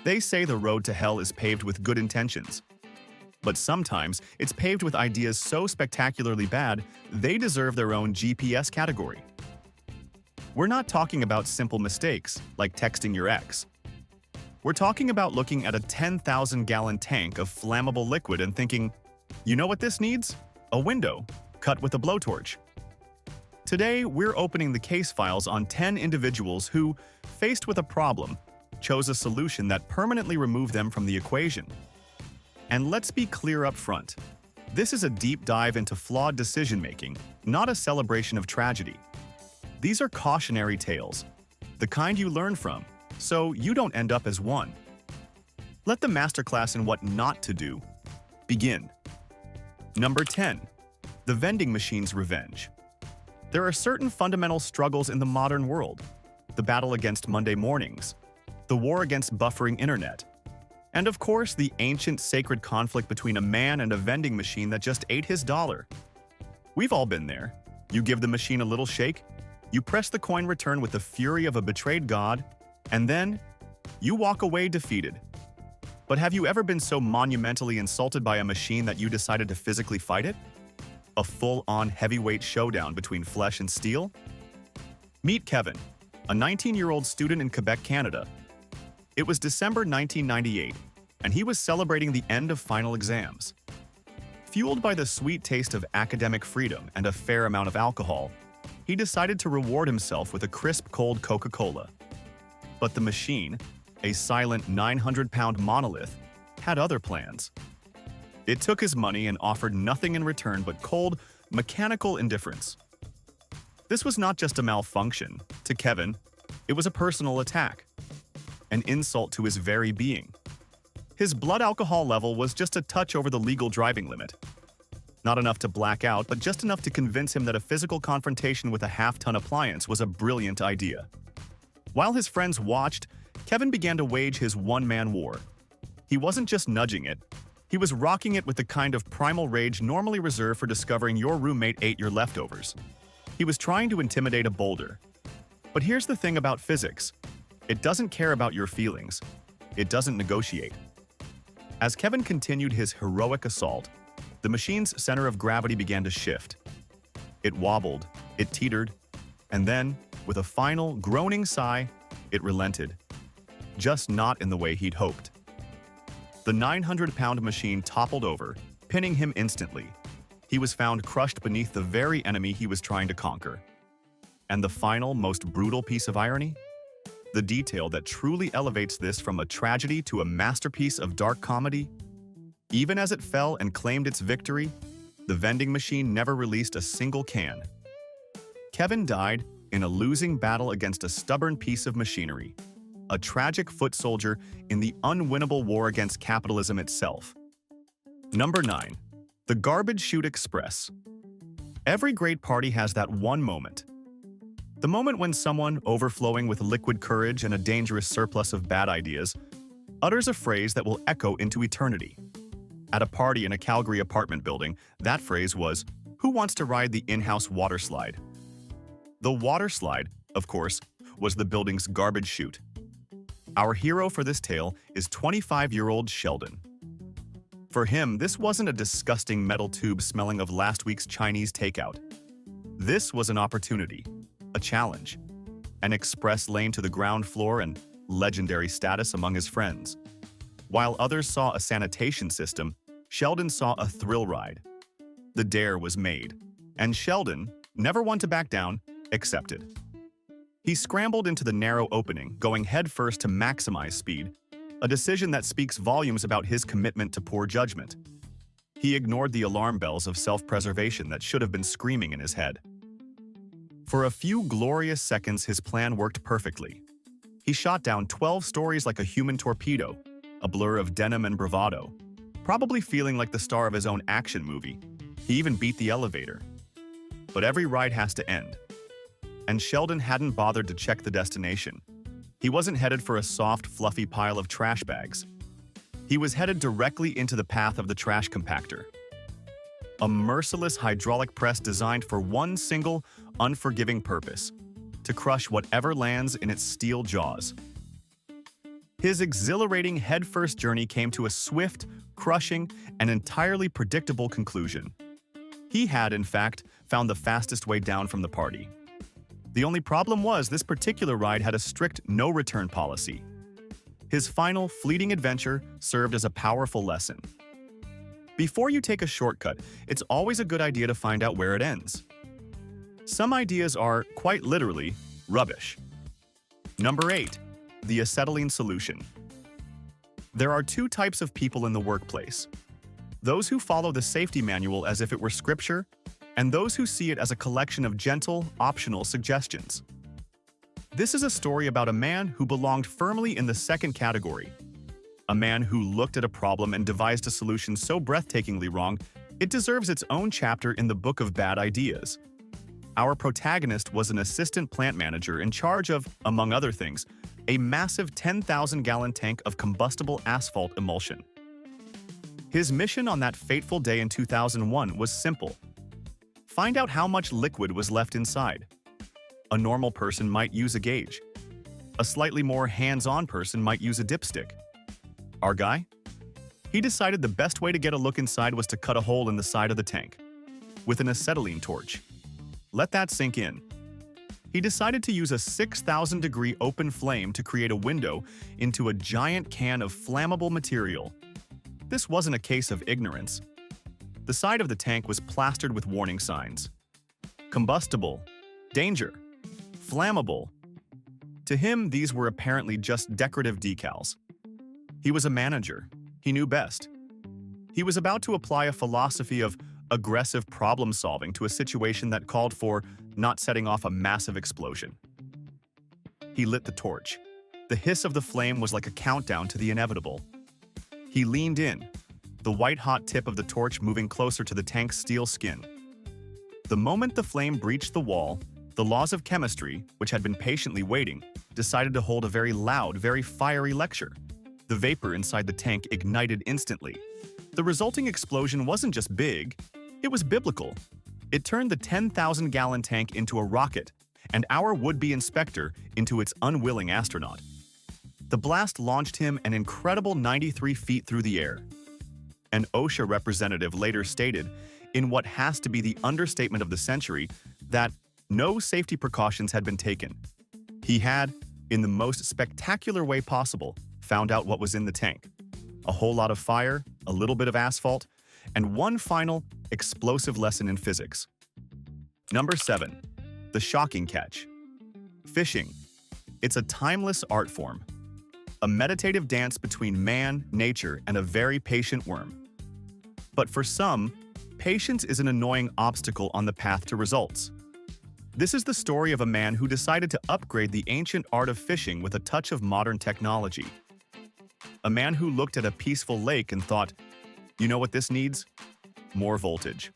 They say the road to hell is paved with good intentions. But sometimes it's paved with ideas so spectacularly bad, they deserve their own GPS category. We're not talking about simple mistakes, like texting your ex. We're talking about looking at a 10,000-gallon tank of flammable liquid and thinking, you know what this needs? A window, cut with a blowtorch. Today, we're opening the case files on 10 individuals who, faced with a problem, chose a solution that permanently removed them from the equation. And let's be clear up front. This is a deep dive into flawed decision-making, not a celebration of tragedy. These are cautionary tales, the kind you learn from, so you don't end up as one. Let the masterclass in what not to do begin. Number 10. The vending machine's revenge. There are certain fundamental struggles in the modern world. The battle against Monday mornings, the war against buffering internet, and of course the ancient sacred conflict between a man and a vending machine that just ate his dollar. We've all been there. You give the machine a little shake, you press the coin return with the fury of a betrayed god, and then you walk away defeated. But have you ever been so monumentally insulted by a machine that you decided to physically fight it? A full-on heavyweight showdown between flesh and steel? Meet Kevin, a 19-year-old student in Quebec, Canada. It was December 1998, and he was celebrating the end of final exams. Fueled by the sweet taste of academic freedom and a fair amount of alcohol, he decided to reward himself with a crisp cold Coca-Cola. But the machine, a silent 900-pound monolith, had other plans. It took his money and offered nothing in return but cold, mechanical indifference. This was not just a malfunction. To Kevin, it was a personal attack, an insult to his very being. His blood alcohol level was just a touch over the legal driving limit. Not enough to black out, but just enough to convince him that a physical confrontation with a half-ton appliance was a brilliant idea. While his friends watched, Kevin began to wage his one-man war. He wasn't just nudging it, he was rocking it with the kind of primal rage normally reserved for discovering your roommate ate your leftovers. He was trying to intimidate a boulder. But here's the thing about physics. It doesn't care about your feelings. It doesn't negotiate. As Kevin continued his heroic assault, the machine's center of gravity began to shift. It wobbled, it teetered, and then, with a final, groaning sigh, it relented. Just not in the way he'd hoped. The 900-pound machine toppled over, pinning him instantly. He was found crushed beneath the very enemy he was trying to conquer. And the final, most brutal piece of irony? The detail that truly elevates this from a tragedy to a masterpiece of dark comedy? Even as it fell and claimed its victory, the vending machine never released a single can. Kevin died in a losing battle against a stubborn piece of machinery, a tragic foot soldier in the unwinnable war against capitalism itself. Number 9. The Garbage Chute Express. Every great party has that one moment. The moment when someone, overflowing with liquid courage and a dangerous surplus of bad ideas, utters a phrase that will echo into eternity. At a party in a Calgary apartment building, that phrase was, "Who wants to ride the in-house water slide?" The water slide, of course, was the building's garbage chute. Our hero for this tale is 25-year-old Sheldon. For him, this wasn't a disgusting metal tube smelling of last week's Chinese takeout. This was an opportunity, a challenge, an express lane to the ground floor and legendary status among his friends. While others saw a sanitation system, Sheldon saw a thrill ride. The dare was made, and Sheldon, never one to back down, accepted. He scrambled into the narrow opening, going headfirst to maximize speed, a decision that speaks volumes about his commitment to poor judgment. He ignored the alarm bells of self-preservation that should have been screaming in his head. For a few glorious seconds, his plan worked perfectly. He shot down 12 stories like a human torpedo, a blur of denim and bravado, probably feeling like the star of his own action movie. He even beat the elevator. But every ride has to end. And Sheldon hadn't bothered to check the destination. He wasn't headed for a soft, fluffy pile of trash bags. He was headed directly into the path of the trash compactor. A merciless hydraulic press designed for one single, unforgiving purpose: to crush whatever lands in its steel jaws. His exhilarating headfirst journey came to a swift, crushing, and entirely predictable conclusion. He had, in fact, found the fastest way down from the party. The only problem was this particular ride had a strict no-return policy. His final, fleeting adventure served as a powerful lesson. Before you take a shortcut, it's always a good idea to find out where it ends. Some ideas are, quite literally, rubbish. Number 8. The acetylene solution. There are two types of people in the workplace. Those who follow the safety manual as if it were scripture, and those who see it as a collection of gentle, optional suggestions. This is a story about a man who belonged firmly in the second category. A man who looked at a problem and devised a solution so breathtakingly wrong, it deserves its own chapter in the Book of Bad Ideas. Our protagonist was an assistant plant manager in charge of, among other things, a massive 10,000-gallon tank of combustible asphalt emulsion. His mission on that fateful day in 2001 was simple. Find out how much liquid was left inside. A normal person might use a gauge. A slightly more hands-on person might use a dipstick. Our guy? He decided the best way to get a look inside was to cut a hole in the side of the tank with an acetylene torch. Let that sink in. He decided to use a 6,000-degree open flame to create a window into a giant can of flammable material. This wasn't a case of ignorance. The side of the tank was plastered with warning signs. Combustible, danger, flammable. To him, these were apparently just decorative decals. He was a manager. He knew best. He was about to apply a philosophy of aggressive problem-solving to a situation that called for not setting off a massive explosion. He lit the torch. The hiss of the flame was like a countdown to the inevitable. He leaned in, the white-hot tip of the torch moving closer to the tank's steel skin. The moment the flame breached the wall, the laws of chemistry, which had been patiently waiting, decided to hold a very loud, very fiery lecture. The vapor inside the tank ignited instantly. The resulting explosion wasn't just big, it was biblical. It turned the 10,000-gallon tank into a rocket, and our would-be inspector into its unwilling astronaut. The blast launched him an incredible 93 feet through the air. An OSHA representative later stated, in what has to be the understatement of the century, that no safety precautions had been taken. He had, in the most spectacular way possible, found out what was in the tank. A whole lot of fire, a little bit of asphalt, and one final, explosive lesson in physics. Number 7. The shocking catch. Fishing. It's a timeless art form. A meditative dance between man, nature, and a very patient worm. But for some, patience is an annoying obstacle on the path to results. This is the story of a man who decided to upgrade the ancient art of fishing with a touch of modern technology. A man who looked at a peaceful lake and thought, you know what this needs? More voltage.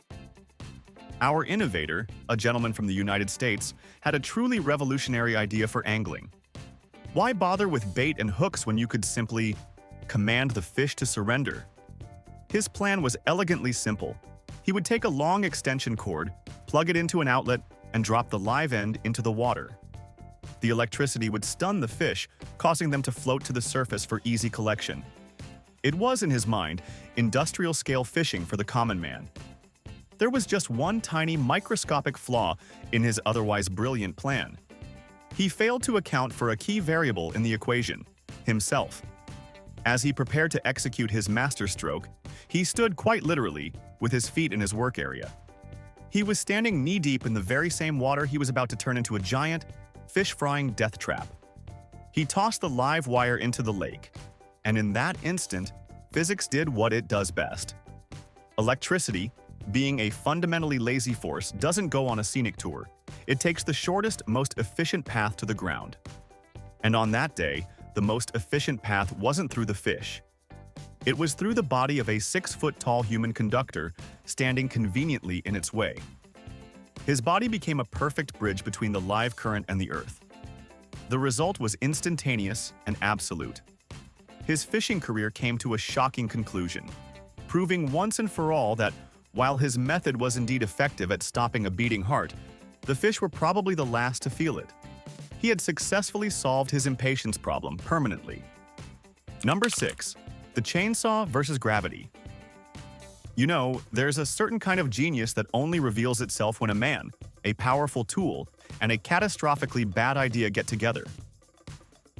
Our innovator, a gentleman from the United States, had a truly revolutionary idea for angling. Why bother with bait and hooks when you could simply command the fish to surrender? His plan was elegantly simple. He would take a long extension cord, plug it into an outlet, and drop the live end into the water. The electricity would stun the fish, causing them to float to the surface for easy collection. It was, in his mind, industrial-scale fishing for the common man. There was just one tiny microscopic flaw in his otherwise brilliant plan. He failed to account for a key variable in the equation, himself. As he prepared to execute his masterstroke, he stood quite literally with his feet in his work area. He was standing knee-deep in the very same water he was about to turn into a giant, fish-frying death trap. He tossed the live wire into the lake, and in that instant, physics did what it does best. Electricity, being a fundamentally lazy force, doesn't go on a scenic tour. It takes the shortest, most efficient path to the ground. And on that day, the most efficient path wasn't through the fish. It was through the body of a 6-foot-tall human conductor standing conveniently in its way. His body became a perfect bridge between the live current and the earth. The result was instantaneous and absolute. His fishing career came to a shocking conclusion, proving once and for all that, while his method was indeed effective at stopping a beating heart, the fish were probably the last to feel it. He had successfully solved his impatience problem permanently. Number 6. The chainsaw versus gravity. You know, there's a certain kind of genius that only reveals itself when a man, a powerful tool, and a catastrophically bad idea get together.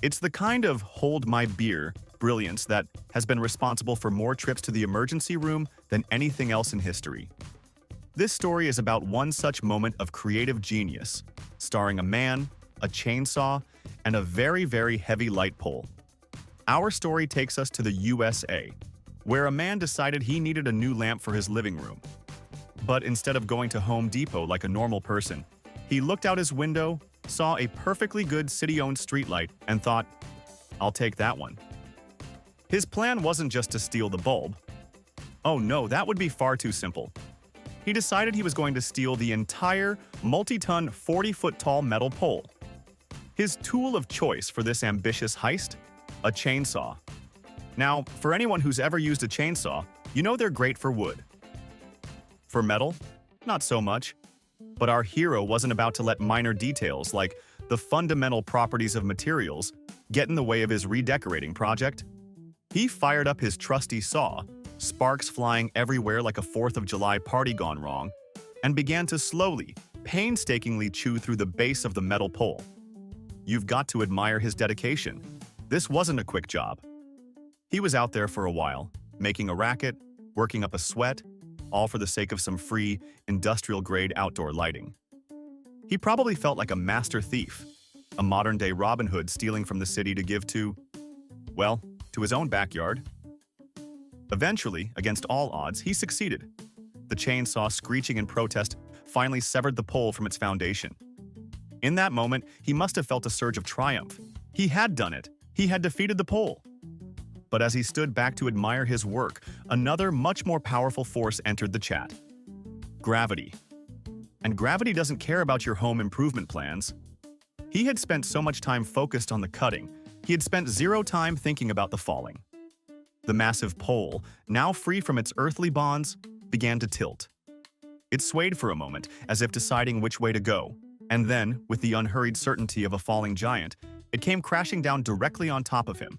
It's the kind of hold my beer brilliance that has been responsible for more trips to the emergency room than anything else in history. This story is about one such moment of creative genius, starring a man, a chainsaw, and a very, very heavy light pole. Our story takes us to the USA, where a man decided he needed a new lamp for his living room. But instead of going to Home Depot like a normal person, he looked out his window, saw a perfectly good city-owned streetlight, and thought, I'll take that one. His plan wasn't just to steal the bulb. Oh no, that would be far too simple. He decided he was going to steal the entire multi-ton 40-foot-tall metal pole. His tool of choice for this ambitious heist? A chainsaw. Now, for anyone who's ever used a chainsaw, you know they're great for wood. For metal? Not so much. But our hero wasn't about to let minor details like the fundamental properties of materials get in the way of his redecorating project. He fired up his trusty saw, sparks flying everywhere like a 4th of July party gone wrong, and began to slowly, painstakingly chew through the base of the metal pole. You've got to admire his dedication. This wasn't a quick job. He was out there for a while, making a racket, working up a sweat, all for the sake of some free, industrial-grade outdoor lighting. He probably felt like a master thief, a modern-day Robin Hood stealing from the city to give to, well, to his own backyard. Eventually, against all odds, he succeeded. The chainsaw, screeching in protest, finally severed the pole from its foundation. In that moment, he must have felt a surge of triumph. He had done it. He had defeated the pole. But as he stood back to admire his work, another much more powerful force entered the chat. Gravity. And gravity doesn't care about your home improvement plans. He had spent so much time focused on the cutting, he had spent zero time thinking about the falling. The massive pole, now free from its earthly bonds, began to tilt. It swayed for a moment, as if deciding which way to go, and then, with the unhurried certainty of a falling giant, it came crashing down directly on top of him.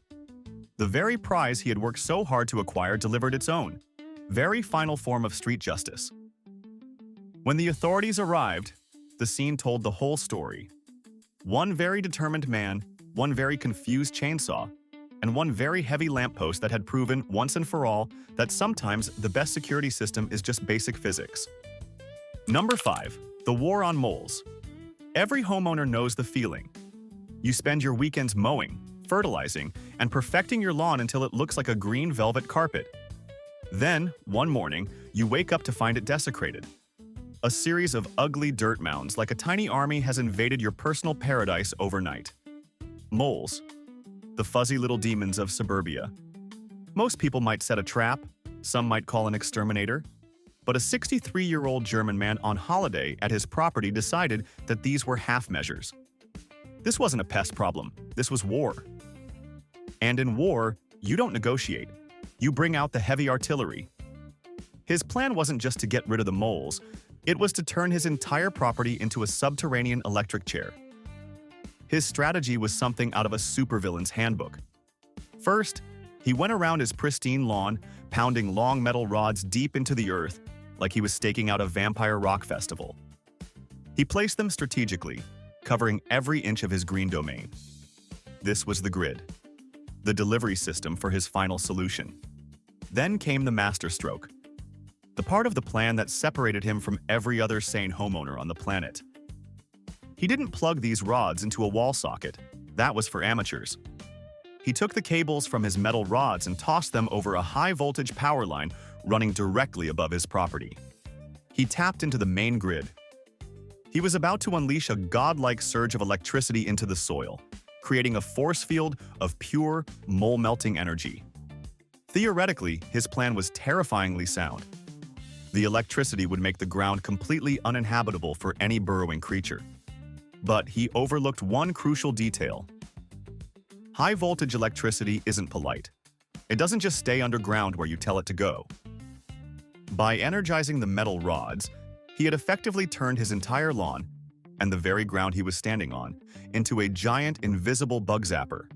The very prize he had worked so hard to acquire delivered its own, very final form of street justice. When the authorities arrived, the scene told the whole story. One very determined man, one very confused chainsaw, and one very heavy lamppost that had proven, once and for all, that sometimes the best security system is just basic physics. Number 5. The war on moles. Every homeowner knows the feeling. You spend your weekends mowing, fertilizing, and perfecting your lawn until it looks like a green velvet carpet. Then, one morning, you wake up to find it desecrated. A series of ugly dirt mounds like a tiny army has invaded your personal paradise overnight. Moles. The fuzzy little demons of suburbia. Most people might set a trap, some might call an exterminator, but a 63-year-old German man on holiday at his property decided that these were half measures. This wasn't a pest problem, this was war. And in war, you don't negotiate. You bring out the heavy artillery. His plan wasn't just to get rid of the moles, it was to turn his entire property into a subterranean electric chair. His strategy was something out of a supervillain's handbook. First, he went around his pristine lawn, pounding long metal rods deep into the earth, like he was staking out a vampire rock festival. He placed them strategically, covering every inch of his green domain. This was the grid, the delivery system for his final solution. Then came the masterstroke, the part of the plan that separated him from every other sane homeowner on the planet. He didn't plug these rods into a wall socket. That was for amateurs. He took the cables from his metal rods and tossed them over a high-voltage power line running directly above his property. He tapped into the main grid. He was about to unleash a godlike surge of electricity into the soil, creating a force field of pure, mole-melting energy. Theoretically, his plan was terrifyingly sound. The electricity would make the ground completely uninhabitable for any burrowing creature. But he overlooked one crucial detail. High-voltage electricity isn't polite. It doesn't just stay underground where you tell it to go. By energizing the metal rods, he had effectively turned his entire lawn, and the very ground he was standing on, into a giant invisible bug zapper.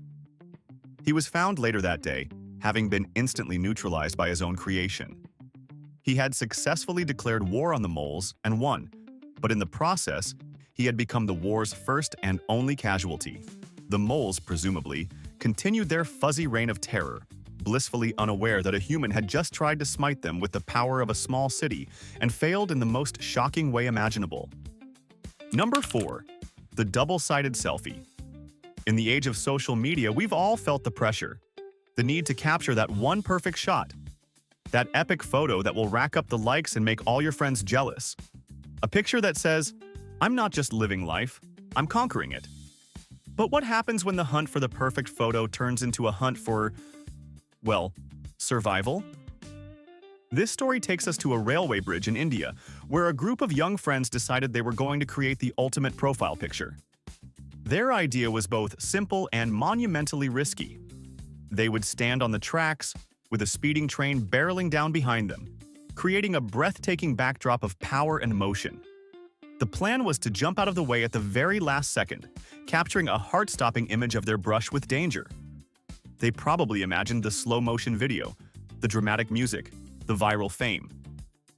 He was found later that day, having been instantly neutralized by his own creation. He had successfully declared war on the moles and won, but in the process, he had become the war's first and only casualty. The moles, presumably, continued their fuzzy reign of terror, blissfully unaware that a human had just tried to smite them with the power of a small city and failed in the most shocking way imaginable. Number 4. The double-sided selfie. In the age of social media, we've all felt the pressure, the need to capture that one perfect shot, that epic photo that will rack up the likes and make all your friends jealous. A picture that says, "I'm not just living life, I'm conquering it." But what happens when the hunt for the perfect photo turns into a hunt for, well, survival? This story takes us to a railway bridge in India, where a group of young friends decided they were going to create the ultimate profile picture. Their idea was both simple and monumentally risky. They would stand on the tracks, with a speeding train barreling down behind them, creating a breathtaking backdrop of power and motion. The plan was to jump out of the way at the very last second, capturing a heart-stopping image of their brush with danger. They probably imagined the slow-motion video, the dramatic music, the viral fame.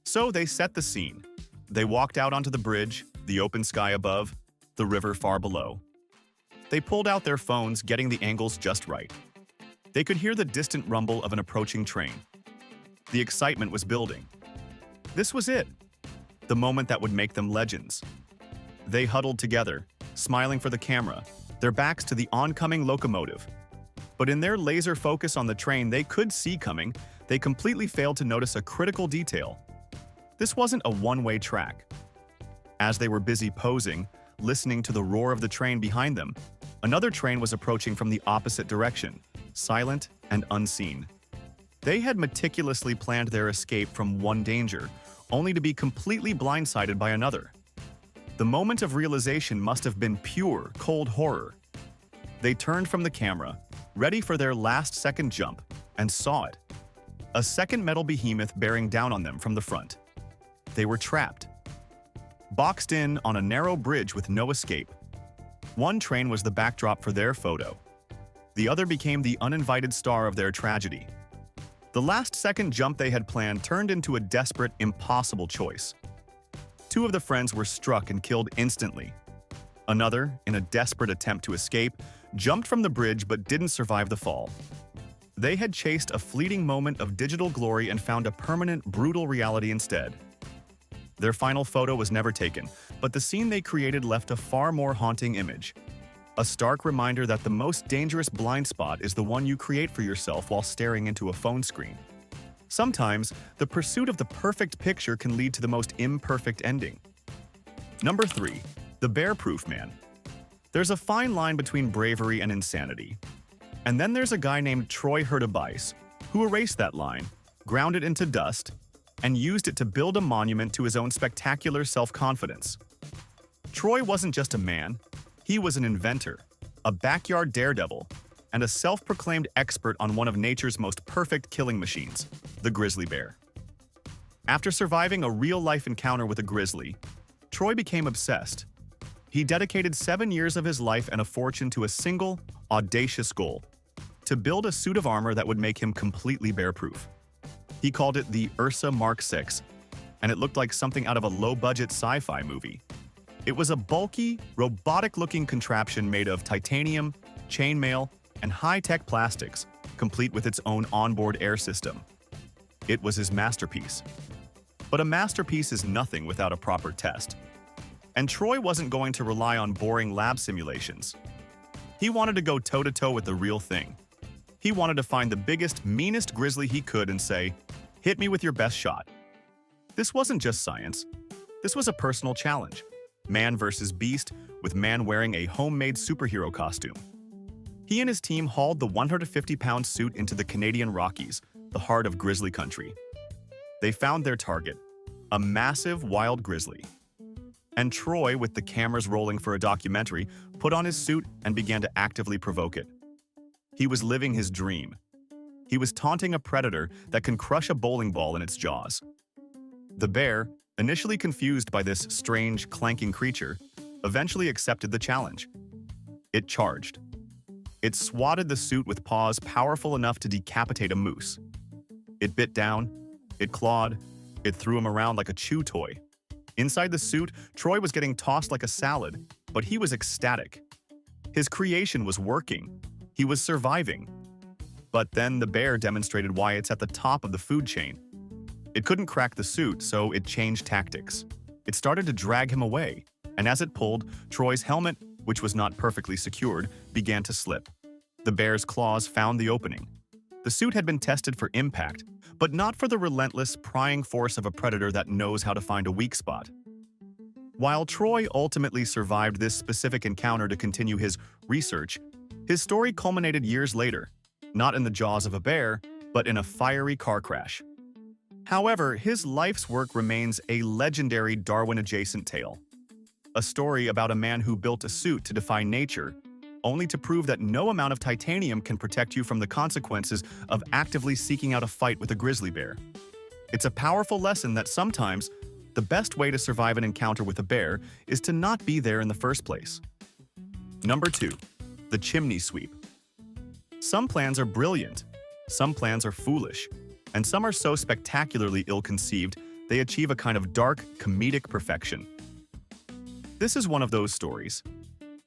So they set the scene. They walked out onto the bridge, the open sky above, the river far below. They pulled out their phones, getting the angles just right. They could hear the distant rumble of an approaching train. The excitement was building. This was it, the moment that would make them legends. They huddled together, smiling for the camera, their backs to the oncoming locomotive. But in their laser focus on the train they could see coming, they completely failed to notice a critical detail. This wasn't a one-way track. As they were busy posing, listening to the roar of the train behind them, another train was approaching from the opposite direction, silent and unseen. They had meticulously planned their escape from one danger, only to be completely blindsided by another. The moment of realization must have been pure, cold horror. They turned from the camera, ready for their last-second jump, and saw it. A second metal behemoth bearing down on them from the front. They were trapped. Boxed in on a narrow bridge with no escape. One train was the backdrop for their photo. The other became the uninvited star of their tragedy. The last-second jump they had planned turned into a desperate, impossible choice. Two of the friends were struck and killed instantly. Another, in a desperate attempt to escape, jumped from the bridge but didn't survive the fall. They had chased a fleeting moment of digital glory and found a permanent, brutal reality instead. Their final photo was never taken, but the scene they created left a far more haunting image. A stark reminder that the most dangerous blind spot is the one you create for yourself while staring into a phone screen. Sometimes, the pursuit of the perfect picture can lead to the most imperfect ending. Number 3. The Bear-Proof Man. There's a fine line between bravery and insanity. And then there's a guy named Troy Hurtubise, who erased that line, ground it into dust, and used it to build a monument to his own spectacular self-confidence. Troy wasn't just a man, he was an inventor, a backyard daredevil, and a self-proclaimed expert on one of nature's most perfect killing machines, the grizzly bear. After surviving a real-life encounter with a grizzly, Troy became obsessed. He dedicated 7 years of his life and a fortune to a single, audacious goal: to build a suit of armor that would make him completely bear-proof. He called it the Ursa Mark VI, and it looked like something out of a low-budget sci-fi movie. It was a bulky, robotic-looking contraption made of titanium, chainmail, and high-tech plastics, complete with its own onboard air system. It was his masterpiece. But a masterpiece is nothing without a proper test. And Troy wasn't going to rely on boring lab simulations. He wanted to go toe-to-toe with the real thing. He wanted to find the biggest, meanest grizzly he could and say, "Hit me with your best shot." This wasn't just science. This was a personal challenge. Man versus beast, with man wearing a homemade superhero costume. He and his team hauled the 150-pound suit into the Canadian Rockies, the heart of grizzly country. They found their target, a massive wild grizzly. And Troy, with the cameras rolling for a documentary, put on his suit and began to actively provoke it. He was living his dream. He was taunting a predator that can crush a bowling ball in its jaws. The bear, initially confused by this strange, clanking creature, eventually accepted the challenge. It charged. It swatted the suit with paws powerful enough to decapitate a moose. It bit down, it clawed, it threw him around like a chew toy. Inside the suit, Troy was getting tossed like a salad, but he was ecstatic. His creation was working. He was surviving. But then the bear demonstrated why it's at the top of the food chain. It couldn't crack the suit, so it changed tactics. It started to drag him away, and as it pulled, Troy's helmet, which was not perfectly secured, began to slip. The bear's claws found the opening. The suit had been tested for impact, but not for the relentless, prying force of a predator that knows how to find a weak spot. While Troy ultimately survived this specific encounter to continue his research, his story culminated years later, not in the jaws of a bear, but in a fiery car crash. However, his life's work remains a legendary Darwin-adjacent tale. A story about a man who built a suit to defy nature, only to prove that no amount of titanium can protect you from the consequences of actively seeking out a fight with a grizzly bear. It's a powerful lesson that sometimes the best way to survive an encounter with a bear is to not be there in the first place. Number 2. The chimney sweep. Some plans are brilliant, some plans are foolish, and some are so spectacularly ill-conceived they achieve a kind of dark, comedic perfection. This is one of those stories.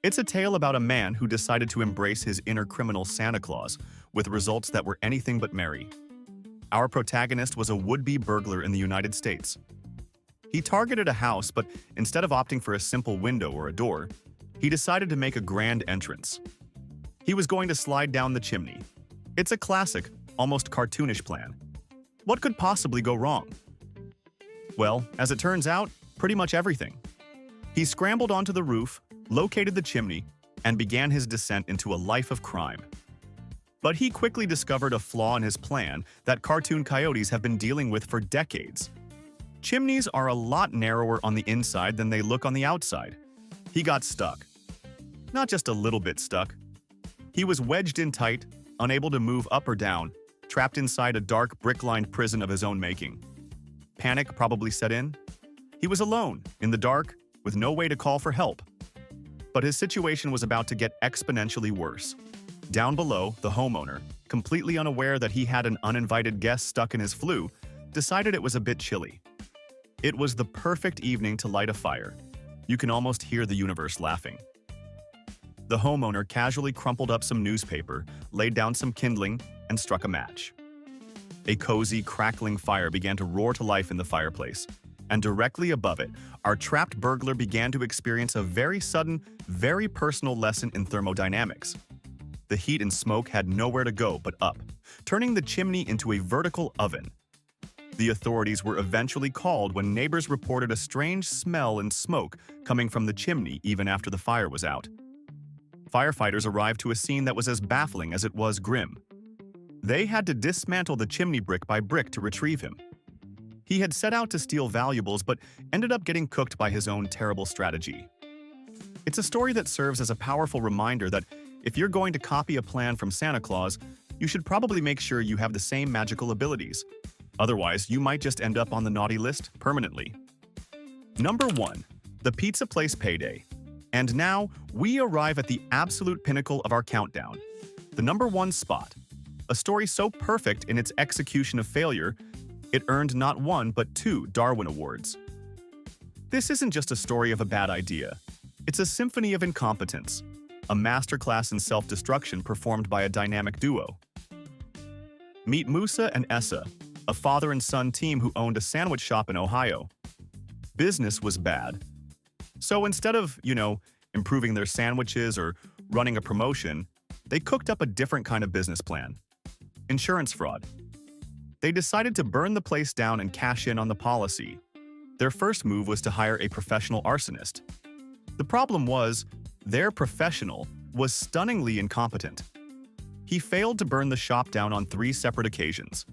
It's a tale about a man who decided to embrace his inner criminal Santa Claus with results that were anything but merry. Our protagonist was a would-be burglar in the United States. He targeted a house, but instead of opting for a simple window or a door, he decided to make a grand entrance. He was going to slide down the chimney. It's a classic, almost cartoonish plan. What could possibly go wrong? Well, as it turns out, pretty much everything. He scrambled onto the roof, located the chimney, and began his descent into a life of crime. But he quickly discovered a flaw in his plan that cartoon coyotes have been dealing with for decades. Chimneys are a lot narrower on the inside than they look on the outside. He got stuck. Not just a little bit stuck. He was wedged in tight, unable to move up or down, trapped inside a dark, brick-lined prison of his own making. Panic probably set in. He was alone, in the dark, with no way to call for help. But his situation was about to get exponentially worse. Down below, the homeowner, completely unaware that he had an uninvited guest stuck in his flue, decided it was a bit chilly. It was the perfect evening to light a fire. You can almost hear the universe laughing. The homeowner casually crumpled up some newspaper, laid down some kindling, and struck a match. A cozy, crackling fire began to roar to life in the fireplace, and directly above it, our trapped burglar began to experience a very sudden, very personal lesson in thermodynamics. The heat and smoke had nowhere to go but up, turning the chimney into a vertical oven. The authorities were eventually called when neighbors reported a strange smell and smoke coming from the chimney even after the fire was out. Firefighters arrived to a scene that was as baffling as it was grim. They had to dismantle the chimney brick by brick to retrieve him. He had set out to steal valuables but ended up getting cooked by his own terrible strategy. It's a story that serves as a powerful reminder that if you're going to copy a plan from Santa Claus, you should probably make sure you have the same magical abilities. Otherwise, you might just end up on the naughty list permanently. Number 1. The Pizza Place Payday. And now, we arrive at the absolute pinnacle of our countdown. The number 1 spot. A story so perfect in its execution of failure, it earned not 1 but 2 Darwin Awards. This isn't just a story of a bad idea. It's a symphony of incompetence, a masterclass in self-destruction performed by a dynamic duo. Meet Musa and Essa, a father and son team who owned a sandwich shop in Ohio. Business was bad. So instead of, improving their sandwiches or running a promotion, they cooked up a different kind of business plan. Insurance fraud. They decided to burn the place down and cash in on the policy. Their first move was to hire a professional arsonist. The problem was, their professional was stunningly incompetent. He failed to burn the shop down on 3 separate occasions.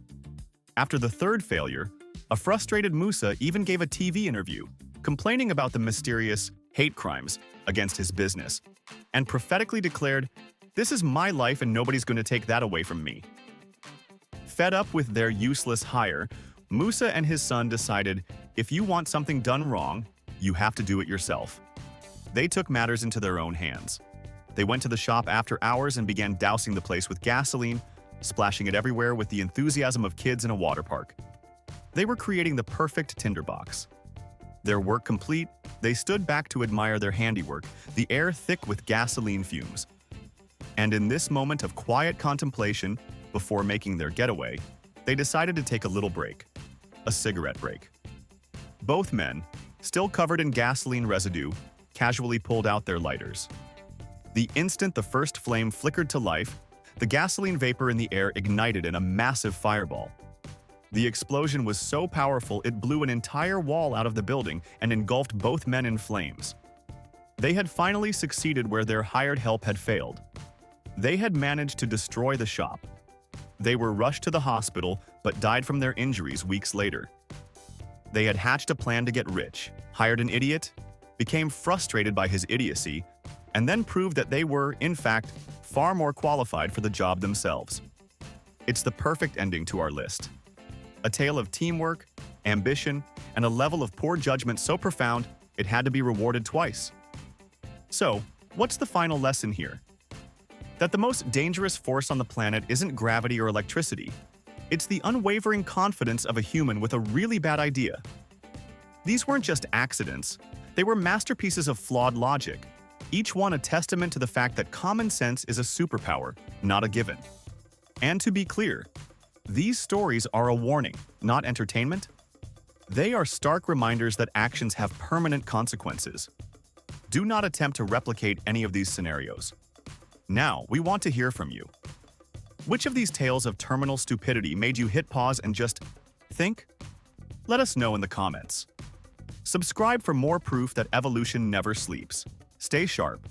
After the third failure, a frustrated Musa even gave a TV interview, complaining about the mysterious hate crimes against his business, and prophetically declared, "This is my life and nobody's going to take that away from me." Fed up with their useless hire, Musa and his son decided, if you want something done wrong, you have to do it yourself. They took matters into their own hands. They went to the shop after hours and began dousing the place with gasoline, splashing it everywhere with the enthusiasm of kids in a water park. They were creating the perfect tinderbox. Their work complete, they stood back to admire their handiwork, the air thick with gasoline fumes. And in this moment of quiet contemplation, before making their getaway, they decided to take a little break, a cigarette break. Both men, still covered in gasoline residue, casually pulled out their lighters. The instant the first flame flickered to life, the gasoline vapor in the air ignited in a massive fireball. The explosion was so powerful it blew an entire wall out of the building and engulfed both men in flames. They had finally succeeded where their hired help had failed. They had managed to destroy the shop. They were rushed to the hospital but died from their injuries weeks later. They had hatched a plan to get rich, hired an idiot, became frustrated by his idiocy, and then proved that they were, in fact, far more qualified for the job themselves. It's the perfect ending to our list. A tale of teamwork, ambition, and a level of poor judgment so profound it had to be rewarded twice. So, what's the final lesson here? That the most dangerous force on the planet isn't gravity or electricity. It's the unwavering confidence of a human with a really bad idea. These weren't just accidents. They were masterpieces of flawed logic, each one a testament to the fact that common sense is a superpower, not a given. And to be clear, these stories are a warning, not entertainment. They are stark reminders that actions have permanent consequences. Do not attempt to replicate any of these scenarios. Now, we want to hear from you. Which of these tales of terminal stupidity made you hit pause and just think? Let us know in the comments. Subscribe for more proof that evolution never sleeps. Stay sharp.